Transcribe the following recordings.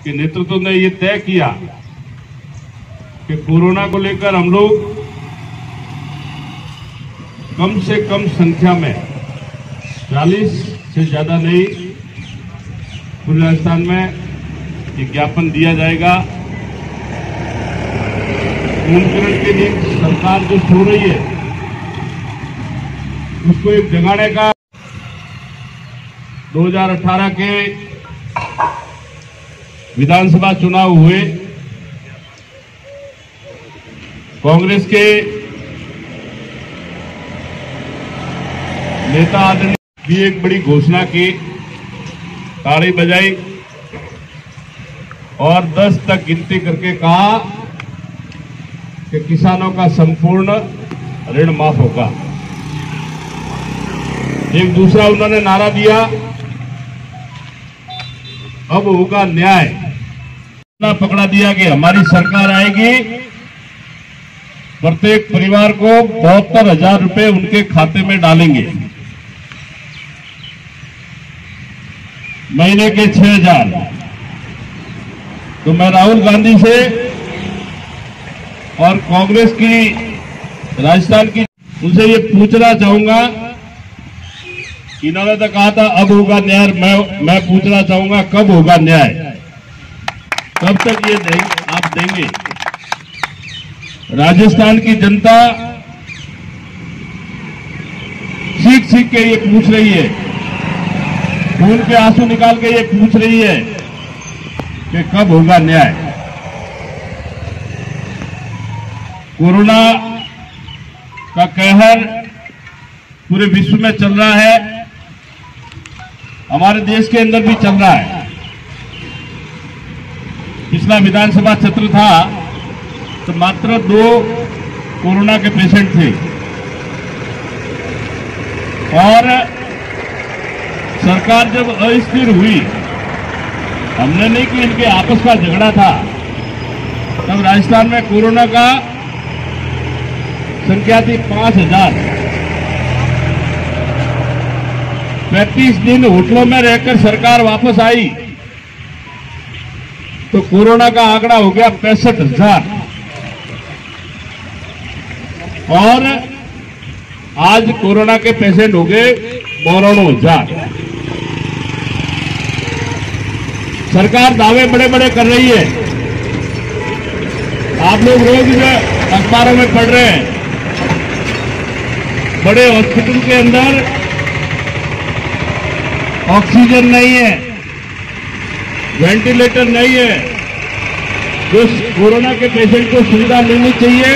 के नेतृत्व ने ये तय किया कि कोरोना को लेकर हम लोग कम से कम संख्या में 40 से ज्यादा नहीं, पूरे राजस्थान में ये ज्ञापन दिया जाएगा। कुंभकर्ण के लिए सरकार जो सो रही है उसको एक जगाने का 2018 के विधानसभा चुनाव हुए, कांग्रेस के नेता आदरणीय भी एक बड़ी घोषणा की, ताड़ी बजाई और 10 तक गिनती करके कहा कि किसानों का संपूर्ण ऋण माफ होगा। एक दूसरा उन्होंने नारा दिया, अब होगा न्याय। पकड़ा दिया कि हमारी सरकार आएगी, प्रत्येक परिवार को 72,000 रुपए उनके खाते में डालेंगे, महीने के 6,000। तो मैं राहुल गांधी से और कांग्रेस की राजस्थान की उनसे ये पूछना चाहूंगा, इन्होंने तो कहा था अब होगा न्याय, मैं पूछना चाहूंगा कब होगा न्याय, कब तक ये आप देंगे? राजस्थान की जनता सीख सीख के ये पूछ रही है, खून के आंसू निकाल के ये पूछ रही है कि कब होगा न्याय। कोरोना का कहर पूरे विश्व में चल रहा है, हमारे देश के अंदर भी चल रहा है। पिछला विधानसभा सत्र था तो मात्र 2 कोरोना के पेशेंट थे और सरकार जब अस्थिर हुई, हमने नहीं कि इनके आपस का झगड़ा था, तब राजस्थान में कोरोना का संख्या थी 5,000। 35 दिन होटलों में रहकर सरकार वापस आई तो कोरोना का आंकड़ा हो गया 65,000 और आज कोरोना के पेशेंट हो गए 92,000। सरकार दावे बड़े बड़े कर रही है, आप लोग रोज अखबारों में पढ़ रहे हैं, बड़े हॉस्पिटल के अंदर ऑक्सीजन नहीं है, वेंटिलेटर नहीं है, जो कोरोना के पेशेंट को सुविधा मिलनी चाहिए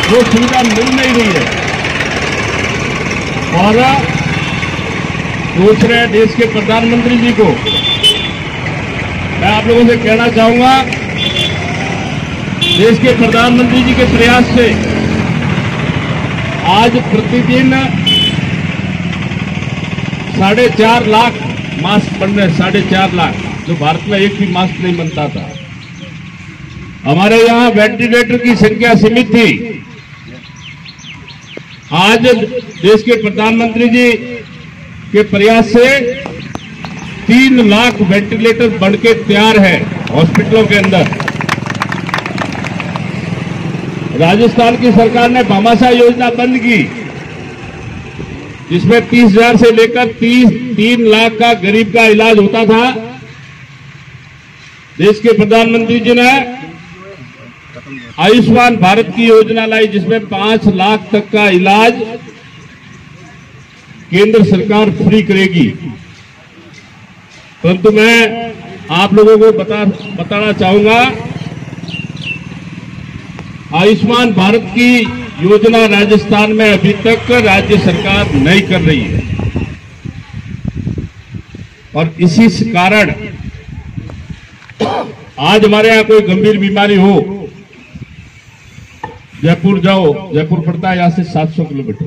वो सुविधा मिल नहीं रही है। और दूसरे देश के प्रधानमंत्री जी को मैं आप लोगों से कहना चाहूंगा, देश के प्रधानमंत्री जी के प्रयास से आज प्रतिदिन 4.5 लाख मास्क बन रहे, 4.5 लाख, जो भारत में एक भी मास्क नहीं बनता था। हमारे यहां वेंटिलेटर की संख्या सीमित थी, आज देश के प्रधानमंत्री जी के प्रयास से 3 लाख वेंटिलेटर बनके तैयार है हॉस्पिटलों के अंदर। राजस्थान की सरकार ने भामाशाह योजना बंद की, जिसमें 30,000 से लेकर 3 लाख का गरीब का इलाज होता था। देश के प्रधानमंत्री जी ने आयुष्मान भारत की योजना लाई, जिसमें 5 लाख तक का इलाज केंद्र सरकार फ्री करेगी। परंतु मैं आप लोगों को बताना चाहूंगा, आयुष्मान भारत की योजना राजस्थान में अभी तक राज्य सरकार नहीं कर रही है और इसी कारण आज हमारे यहां कोई गंभीर बीमारी हो, जयपुर जाओ, जयपुर पड़ता है यहां से 700 किलोमीटर।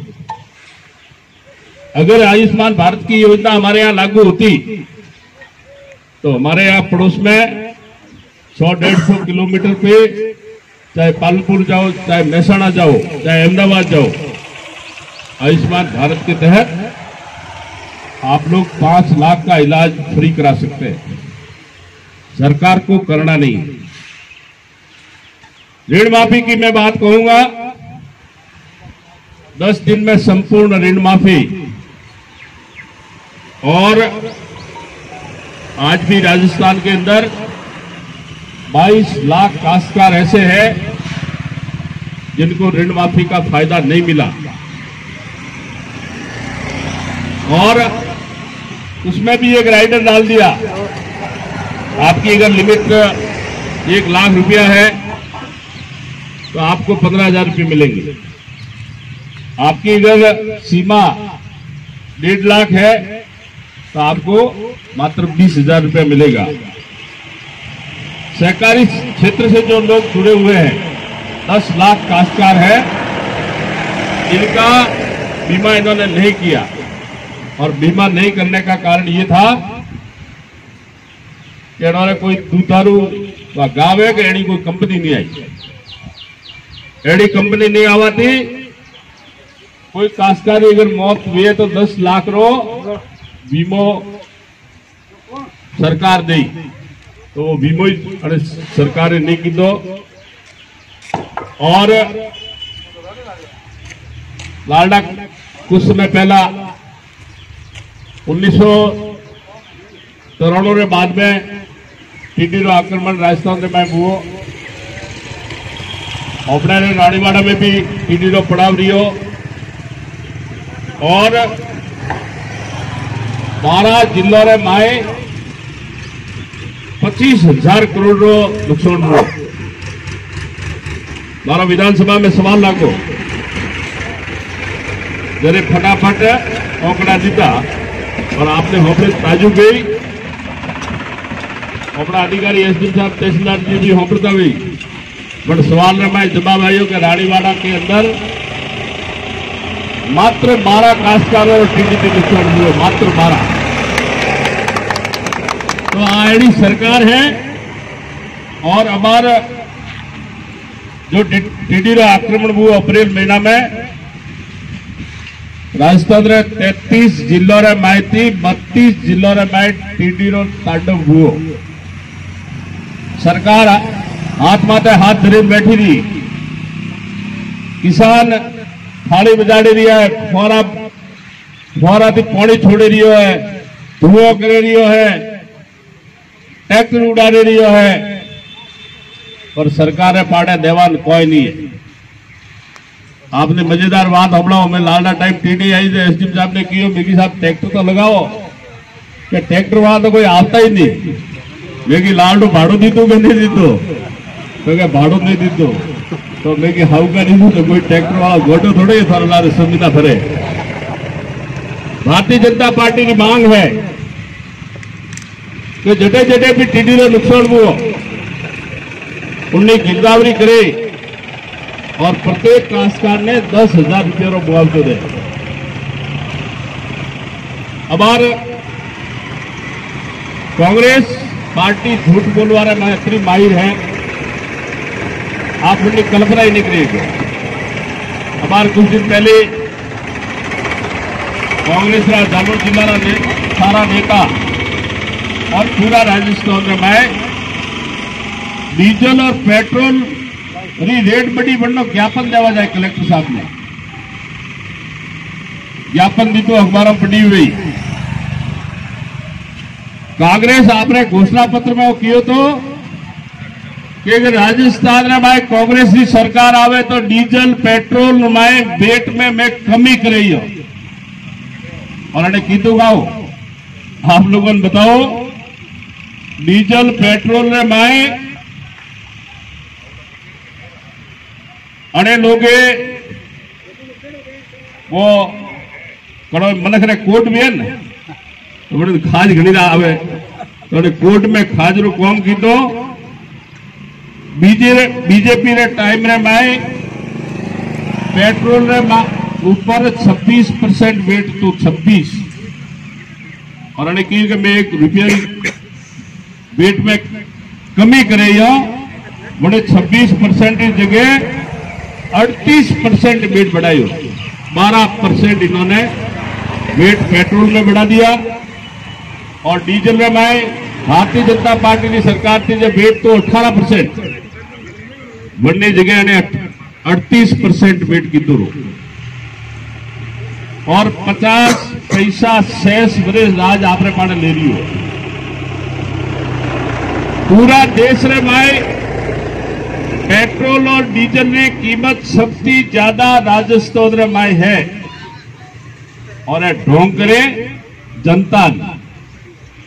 अगर आयुष्मान भारत की योजना हमारे यहां लागू होती तो हमारे यहां पड़ोस में 100-150 किलोमीटर पे, चाहे पालनपुर जाओ, चाहे महसाणा जाओ, चाहे अहमदाबाद जाओ, आयुष्मान भारत के तहत आप लोग 5 लाख का इलाज फ्री करा सकते हैं। सरकार को करना नहीं। ऋण माफी की मैं बात कहूंगा, 10 दिन में संपूर्ण ऋण माफी। और आज भी राजस्थान के अंदर 22 लाख काश्तकार ऐसे हैं जिनको ऋण माफी का फायदा नहीं मिला, और उसमें भी एक राइडर डाल दिया। आपकी अगर लिमिट 1 लाख रुपया है तो आपको 15,000 रुपये मिलेंगे। आपकी अगर सीमा 1.5 लाख है तो आपको मात्र 20,000 रुपये मिलेगा। सहकारी क्षेत्र से जो लोग जुड़े हुए हैं, 10 लाख काश्तकार है, इनका बीमा इन्होंने नहीं किया। और बीमा नहीं करने का कारण ये था कि इन्होंने कोई दूतारू व गाँव है कि एड़ी कोई कंपनी नहीं आई, एड़ी कंपनी नहीं आवाती। कोई काश्तकारी अगर मौत हुई है तो 10 लाख रो बीमो सरकार दे, तो वो बीमो ही सरकार नहीं की। दो और लालडा कुछ समय पहला 1993 के बाद में टीडी रो आक्रमण राजस्थान में हुआ। अपने रानीवाड़ा में भी टीडी रो पड़ाव रियो और 12 जिलों रे माए 25,000 करोड़ रो नुकसान हुआ। मारा विधानसभा में सवाल लागो, जरे फटाफट आंकड़ा दीता और आपने होपड़े ताजू गई। अपना अधिकारी एसडी साहब तहसीलदार जी भी होपड़ता गई, बट सवाल में मैं जवाब आयो कि रानीवाड़ा के अंदर मात्र 12 काश्तकारों और टीडीपी नुकसान हुए, मात्र 12। तो आईडी सरकार है। और हमारा जो टीडी रो आक्रमण हुआ अप्रैल महीना में, राजस्थान रे 33 जिलों रे मायती 32 जिलों रे माय टीडी रो तांडव हुओ। सरकार हाथ माथे हाथ धरी बैठी रही, किसान थाली बजाड़ी रही है, फौरा थी पानी छोड़ी रियो है, धुओं करे रियो है, ट्रैक्टर उड़ाड़ी रियो है, पर सरकार पाड़े देवान कोई नहीं है। आपने मजेदार बात हमला में लालडा टाइम टीडी आई थे, एसडीएम साहब ने कियो, मेगी साहब ट्रैक्टर तो लगाओ, कि ट्रैक्टर वहां तो कोई आता ही नहीं। मेगी लालडू भाड़ो दीतू कि नहीं दीतू, तो क्या भाड़ो नहीं दीतू, तो मेगी हाउ का नहीं दू, तो कोई ट्रैक्टर वाला गोटो थोड़े ही थारा लारे संविदा फरे। भारतीय जनता पार्टी की मांग है कि जटे जटे भी टीडी रो नुकसान हुआ उन्हें गिरदावरी करे और प्रत्येक काश्तकार ने 10,000 रुपये मुआवजा दे। हमारे कांग्रेस पार्टी झूठ बोलवाने में इतनी माहिर है, आप उनकी कल्पना ही नहीं करेंगे। हमारे कुछ दिन पहले कांग्रेस रा जालौर जिला सारा नेता और पूरा राजस्थान में डीजल और पेट्रोल रेट बड़ी बढ़नो ज्ञापन देवा जाए। कलेक्टर साहब ने ज्ञापन दी तो अखबारों में पड़ी हुई। कांग्रेस आपने घोषणा पत्र में वो कियो तो कि अगर राजस्थान में भाई कांग्रेस की सरकार आवे तो डीजल पेट्रोल में वेट में मैं कमी करी हो। और अने कीधु गाओ, आप लोगों ने बताओ, डीजल पेट्रोल में अने लोगे वो कड़ो मनख ने कोर्ट में है ना, तो बड़े खाज घड़ी आवे, तो कोर्ट में खाज रो कौम की तो बीजेपी रे टाइम रे माए पेट्रोल रे ऊपर 26% वेट तो 26 और अने की कि मैं 1 रुपया वेट में कमी करे या बड़े 26% की जगह 38% वेट बढ़ाई, 12% इन्होंने वेट पेट्रोल में बढ़ा दिया और डीजल में मैं भारतीय जनता पार्टी की सरकार थी जब वेट तो 18% बनने जगह ने 38% वेट की दूर और 50 पैसा शेष वरिष्ठ राज आपने पाने ले रही हो। पूरा देश रे भाई पेट्रोल और डीजल ने कीमत सबसे ज्यादा राजस्थान रे माई है और ढोंग करे जनता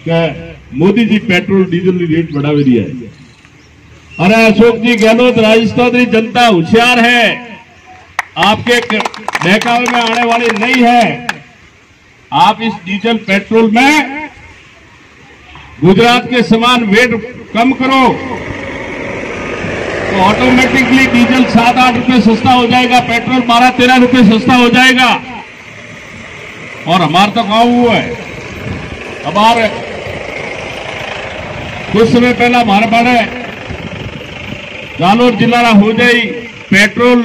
के मोदी जी पेट्रोल डीजल की रेट बढ़ा रही है। अरे अशोक जी गहलोत राजस्थान की जनता होशियार है, आपके बहकावे में आने वाली नहीं है। आप इस डीजल पेट्रोल में गुजरात के समान वेट कम करो तो ऑटोमेटिकली डीजल 7-8 रुपए सस्ता हो जाएगा, पेट्रोल 12-13 रुपए सस्ता हो जाएगा। और हमारा तो गांव हुआ है, हमारे कुछ समय पहला हमारे बारे जालोर जिला हो जाए पेट्रोल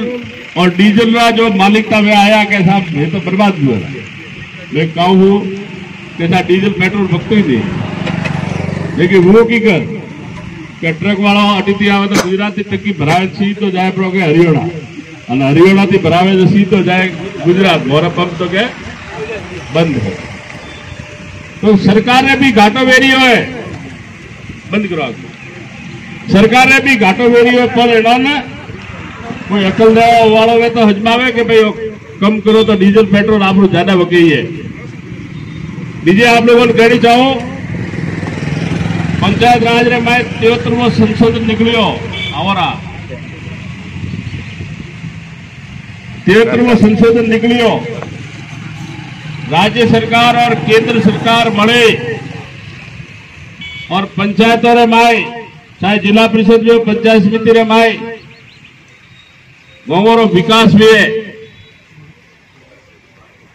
और डीजल का जो मालिकता में आया के साहब ये तो बर्बाद हुआ। मैं कहूँ हूँ कैसा डीजल पेट्रोल वक्त ही नहीं, लेकिन वो की कर के ट्रक वाला अतिथि आवे तो गुजरात की टक्की भरावे सीधो जाए पड़ो के हरियाणा और हरियाणा थी भरावे तो सीधो जाए गुजरात। मोरा पंप तो के बंद है तो सरकार ने भी घाटो वेरी है बंद करो। सरकार ने भी घाटो वेरी है पर इन्होंने कोई अकल देवा वालों में तो हजमावे कि भाई कम करो तो डीजल पेट्रोल आप लोग ज्यादा वकई है। बीजे आप लोगों ने कहनी चाहो पंचायत राज रे में 73वां संशोधन निकलियो हमारा 73वां संशोधन निकलियो। राज्य सरकार और केंद्र सरकार મળે और पंचायतों रे माय चाहे जिला परिषद में पंचायत समिति रे माय गांवों विकास भी है।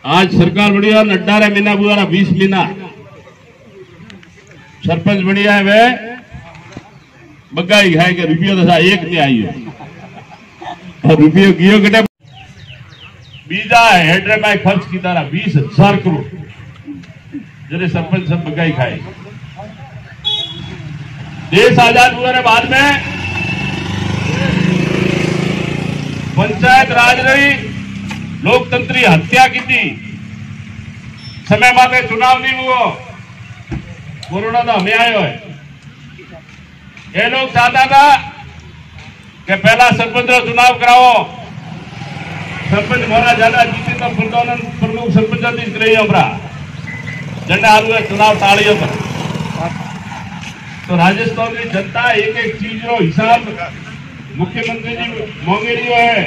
आज सरकार बढ़िया 18 महीना बुआरा 20 महीना सरपंच बढ़िया है वे बगाई है कि रुपये तो एक नहीं आई हो और रुपये गियो कटे बीजा हेडरे में खर्च की तरह 20,000 करोड़ जरे सरपंच सब बगाई खाए। देश आजाद हुए बाद में पंचायत राज रही लोकतंत्री हत्या की थी। समय माते चुनाव नहीं हुआ, कोरोना तो हमें आयो है। ये लोग चाहता था कि पहला सरपंच का चुनाव कराओ, सरपंच मोरा ज्यादा जीती तो फुलदौलन प्रमुख सरपंच दिख रही है झंडा आलू चुनाव टाड़ियों पर। तो राजस्थान की जनता एक एक चीज रो हिसाब मुख्यमंत्री जी मांगे रही है।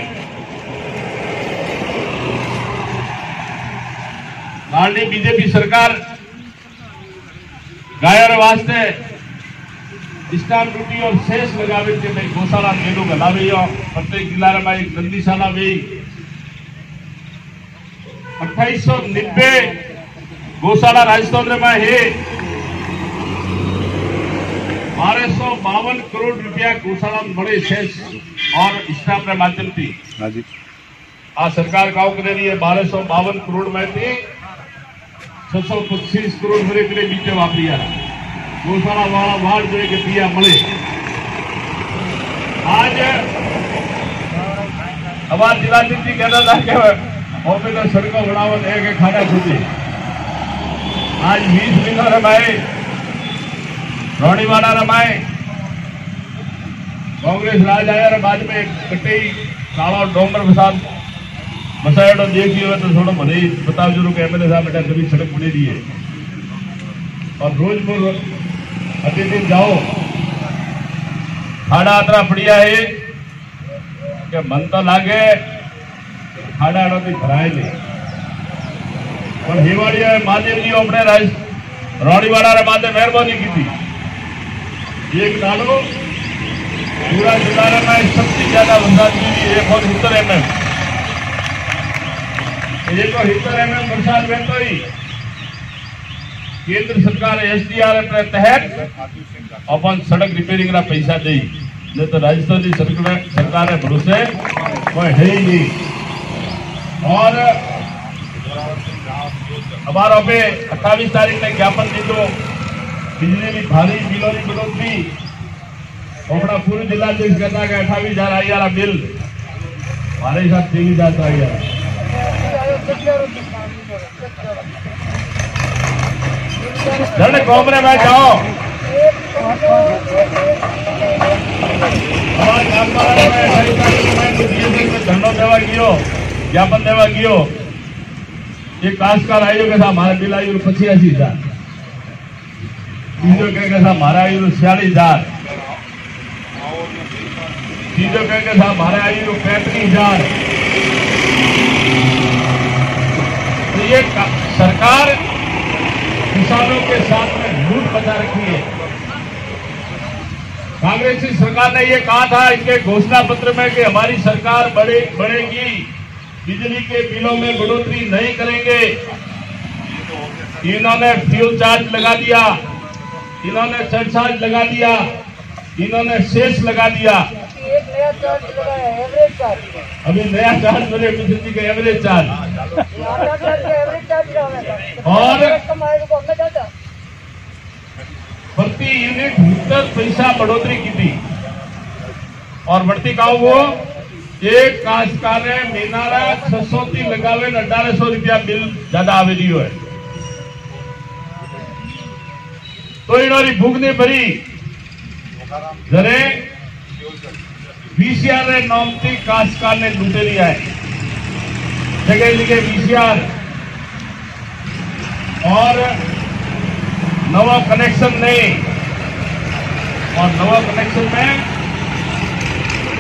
हालनी बीजेपी सरकार गायर वास्ते स्टाम्प ड्यूटी और शेष लगावे के भाई गौशाला मेलो गलावे प्रत्येक जिला में एक गंदीशाला भी 2890 गौशाला राजस्थान में है। 1252 करोड़ रुपया गौशाला बड़े शेष और स्टाम्प के माध्यम थी आ सरकार गाँव कर रही है। 1252 करोड़ में थी 625 करोड़ मेरे के लिए बीते वापरी गौशाला वाला वार्ड जो है दिया મળે। आज हमारे जिलाधीश जी कहना था कि ऑफिसर सड़कों बनावत है कि खाना खुदी। आज 20 महीना रमाए रोनीवाला रमाए कांग्रेस राज आया बाद में कटई काला डोंगर प्रसाद मसायडो देखी हो तो थोड़ा भले ही बताओ जरूर कि एमएलए साहब बेटा कभी सड़क बने दी है। और रोज अतिथि जाओ खाड़ा अतरा पड़िया है कि मन तो लागे खाड़ा भराए नहीं पर हेवाड़िया महादेव जी अपने रोनीवाड़ा माते मेहरबानी की थी। एक नालो पूरा जिला में सबसे ज्यादा बरसात हुई 170 mm। ये तो 70 mm बरसात में तो ही केंद्र सरकार एसडीआरएफ के तहत अपन सड़क रिपेयरिंग का पैसा दी, नहीं तो राजस्थान की सरकार है भरोसे कोई है ही नहीं। और हमारा पे 28 तारीख में ज्ञापन दी तो बिजली की भारी बिलों की बढ़ोतरी अपना पूरे जिला देश कहता है 28,000 आई यार बिल हमारे साथ 23,000 आई यार जड़े कॉमरे में जाओ धरनो देवा गयो ज्ञापन देवा गयो एक काशकार आयो के साथ हमारा बिल आयु 85,000 तीजो कह के साथ हमारा आयु 46,000 तीजो कह के साथ हमारा आयु 35,000 तो ये सरकार किसानों के साथ में लूट बचा रखी है। कांग्रेसी सरकार ने ये कहा था इनके घोषणा पत्र में कि हमारी सरकार बढ़ेगी, बिजली के बिलों में बढ़ोतरी नहीं करेंगे। इन्होंने फ्यूल चार्ज लगा दिया, इन्होंने सरचार्ज लगा दिया, इन्होंने सेस लगा दिया। एक नया चार्ज लगाया एवरेज चार्ज। अभी नया चार्ज मेरे मिश्र जी का एवरेज चार्ज और प्रति यूनिट 70 पैसा बढ़ोतरी की थी और बढ़ती का वो एक काशकार ने महीना 600 थी लगावे 1800 रुपया बिल ज्यादा आवे दियो है तो इन्होंने भूख नहीं भरी जरे वीसीआर नाम थी काशकार ने लूटे लिया है जगह जगह वीसीआर और नवा कनेक्शन नहीं और नवा कनेक्शन में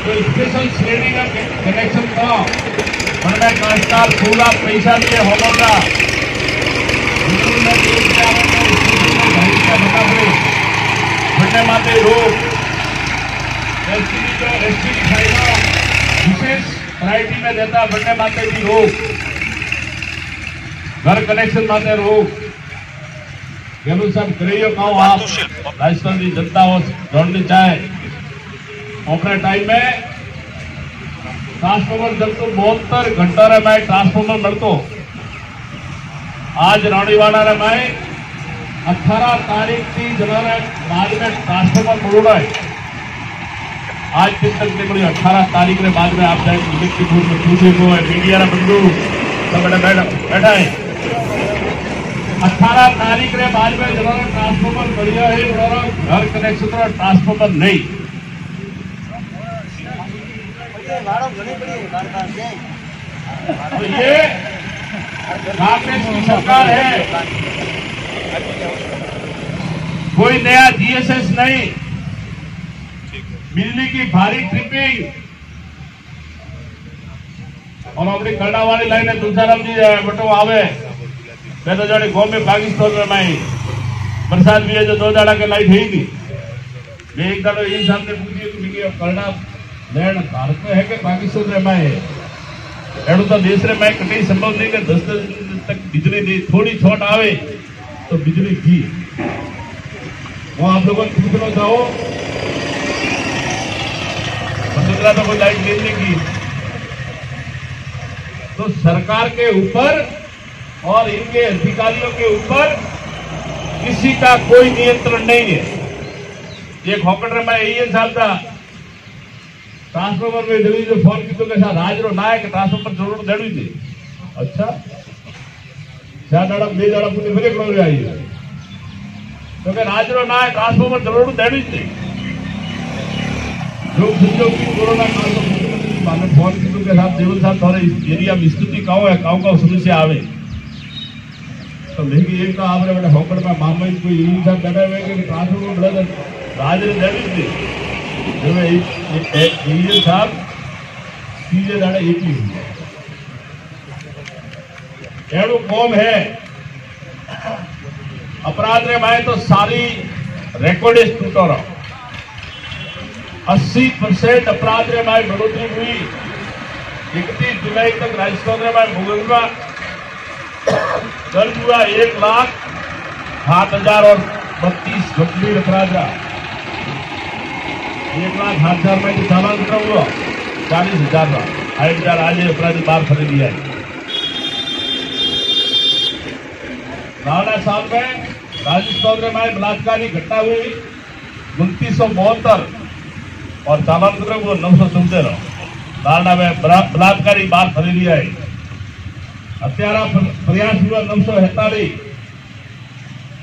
तो स्पेशल श्रेणी का कनेक्शन था उन्होंने काशकार पूरा पैसा दिए होगा बढ़ने माते रोग एसटी फायदा विशेष प्रायोरिटी में देता बढ़ने माते भी रोग घर कनेक्शन माते रोग गेलू साहब करियो कहो आप राजस्थान की जनता हो जोड़नी चाहे अपने टाइम में ट्रांसफॉर्मर जब तो 72 घंटा रे मैं ट्रांसफॉर्मर बढ़तो आज रानीवाड़ा रे मैं 18 तारीख थी जनारे बाद में ट्रांसफॉर्मर बढ़ोड़ा है आज दिन तक नहीं बढ़ी 18 तारीख के बाद में आप जाए लिखितपुर में पूछे को है मीडिया बंधु सब बैठा है 18 तारीख के बाद में जनारे ट्रांसफॉर्मर बढ़िया है घर कनेक्शन और ट्रांसफॉर्मर नहीं तो ये कांग्रेस की सरकार है कोई नया जीएसएस नहीं बिजली की भारी ट्रिपिंग और अपनी करना वाली लाइन है तुलसाराम जी बटो आवे मैं तो जाने गाँव में पाकिस्तान में मैं बरसात भी है जो 2 दाड़ा के लाइट है ही नहीं मैं एक दाड़ो इन सामने पूछिए तो करना लैंड भारत में है कि पाकिस्तान में मैं है एडो तो देश रे मैं कहीं संभव नहीं कि 10 दिन तक बिजली दी थोड़ी छूट आवे तो बिजली थी वो आप लोगों ने पूछना चाहो वसुंधरा तो कोई लाइट नहीं की तो सरकार के ऊपर और इनके अधिकारियों के ऊपर किसी का कोई नियंत्रण नहीं है। एक हॉकट में यही साल था ट्रांसफॉर्मर में जल्दी जो फोन की तो कैसा राज रो नायक ट्रांसफॉर्मर जरूर देड़ी थी अच्छा क्या दाड़ा बे दाड़ा पूरी बड़े करो आई तो कि राज रो नायक ट्रांसफॉर्मर जरूर देड़ी थी लोग समझो कि कोरोना काल में मुख्यमंत्री माने फोन की तो के साथ देवल साहब थोड़े एरिया में स्थिति काओ है काओ का समस्या आवे तो लेकिन एक तो आपने बड़े हॉकट में मामा कोई इन सब बैठे हुए कि ट्रांसफॉर्मर बड़ा राज ने देड़ी थी साहब सीधे दाड़े एक ही एडो कौम है अपराध रे माए तो सारी रिकॉर्ड टूटो रहा 80% अपराध रे माए बढ़ोतरी हुई 31 जुलाई तक राजस्थान रे माए मुगलवा दर्ज हुआ 1,07,000 और 32 गंभीर अपराध रहा 1,08,000 में चालान कितना हुआ 40,000 का 8,000 आज अपराधी बाहर खरीद लिया है। राणा साल में राजस्थान में बलात्कार की घटना हुई 2972 और चालान कर वो 977 दारडा में बलात्कारी बात फरी लिया है। हत्यारा प्रयास हुआ 947।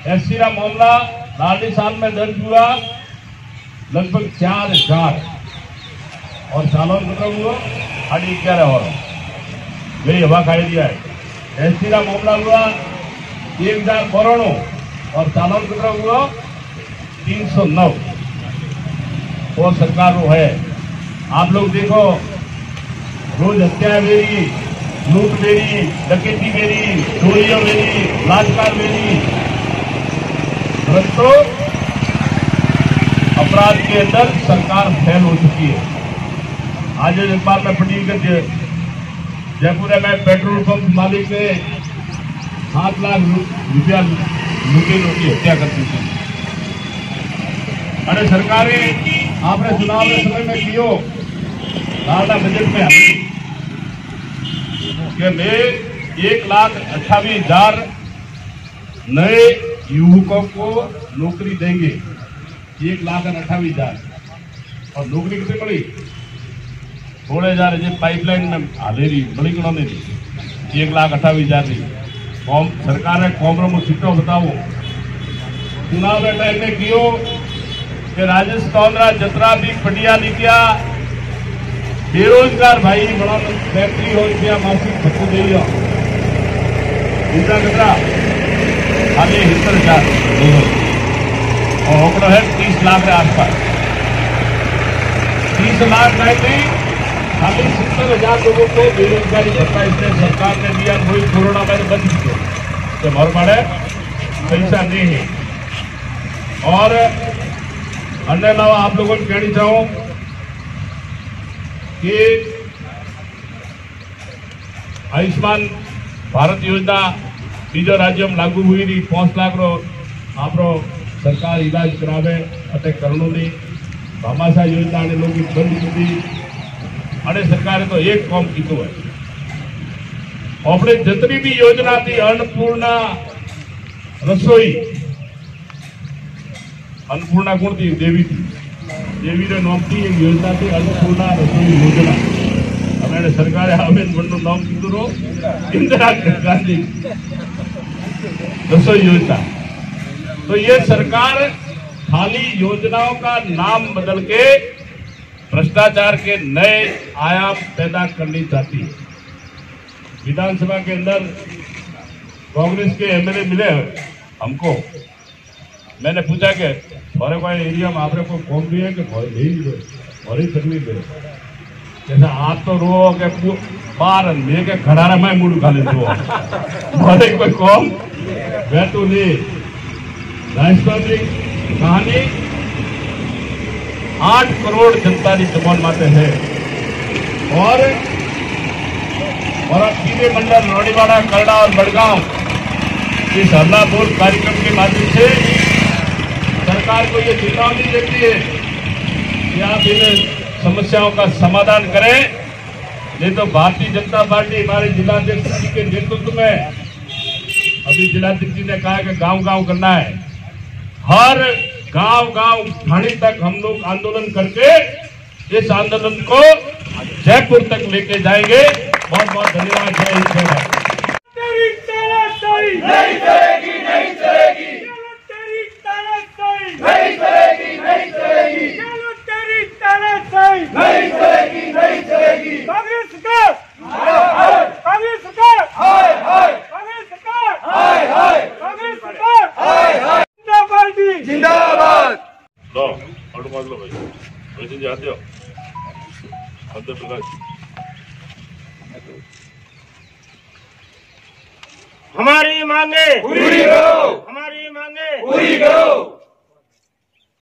एससी का मामला दारडी साल में दर्ज हुआ लगभग 4000 और चालान कर हुआ 11.5 और वे हवा खाई दिया है। एससी का मामला हुआ 1092 और चालान कर हुआ 309 और सरकार वो है। आप लोग देखो रोज हत्या मेरी, लूट मेरी, डकैती मेरी, चोरियां मेरी, बलात्कार मेरी, परंतु अपराध के अंदर सरकार फेल हो चुकी है। आज अखबार में पढ़ी कि जयपुर में पेट्रोल पंप मालिक ने 7 लाख रुपया लूटे की हत्या कर दी थी। अरे सरकारें आपने चुनाव के समय में कियो दादा बजट में आई कि मैं 1,28,000 नए युवकों को नौकरी देंगे। 1,28,000 और नौकरी कितनी पड़ी? 16,000 पाइपलाइन में हाले रही बड़ी गुणा नहीं थी। 1,28,000 नहीं कौम सरकार ने कौमरों में सीटों बताओ चुनाव के टाइम में कियो कि राजस्थान जतरा भी पटिया लिखिया बेरोजगार भाई बड़ा फैक्ट्री हो गया मासिक भत्ते दे दूसरा कतरा खाली 70,000 और आंकड़ो है 30 लाख के आसपास। 30 लाख गए थे खाली 70,000 लोगों को बेरोजगारी भत्ता इसने सरकार ने दिया। वही कोरोना में बंद किया तो हमारे बड़े पैसा नहीं है। और अन्य अलावा आप लोगों को कहना चाहूं कि आयुष्मान भारत योजना बीजो राज्य में लागू हुई थी। 5 लाख रो आप सरकार इलाज करावे अटे करणो नहीं। भामाशाह योजना ने लोग बंद की थी। अरे सरकार तो एक काम कीधो है अपने जितनी भी योजना थी अन्नपूर्णा रसोई अन्नपूर्णा कौन थी? देवी थी। देवी ने नाम थी एक योजना थी अन्नपूर्णा रसोई योजना। हमारे सरकार हमें बंदो नाम कीधो इंदिरा गांधी रसोई योजना। तो ये सरकार खाली योजनाओं का नाम बदल के भ्रष्टाचार के नए आयाम पैदा करनी चाहती है। विधानसभा के अंदर कांग्रेस के एमएलए मिले हमको। मैंने पूछा कि हमारे कोई एरिया में आपने कोई कौम भी है कि बड़ी तकलीफ है? जैसे आप तो रो के बार ले के खड़ारा में मुड़ खा लेते हो हमारे कोई कौम वह तो नहीं। राजस्थान की कहानी 8 करोड़ जनता की जबान माते है और तीनों मंडल रोडीवाड़ा, करड़ा और बड़गांव इस हल्ला बोल कार्यक्रम के माध्यम से सरकार को ये चेतावनी देती है कि आप इन समस्याओं का समाधान करें, नहीं तो भारतीय जनता पार्टी हमारे जिलाध्यक्ष जी के नेतृत्व में अभी जिलाध्यक्ष जी ने कहा कि गांव-गांव करना है। हर गांव-गांव थाने तक हम लोग आंदोलन करके इस आंदोलन को जयपुर तक लेके जाएंगे। बहुत बहुत धन्यवाद। जय हिंद जय भारत। तेरी तानाशाही नहीं चलेगी, नहीं चलेगी। तेरी तानाशाही नहीं चलेगी, नहीं चलेगी। तेरी तानाशाही नहीं चलेगी, नहीं चलेगी। कांग्रेस सरकार हाय, कांग्रेस सरकार हाय हाय, कांग्रेस सरकार हाय हाय, कांग्रेस सरकार हाय हाय। जनता पार्टी जिंदाबाद। लो और मान लो भाई वैसे जाते हो अंदर प्रकाश। हमारी मांगे पूरी करो, हमारी मांगे पूरी करो।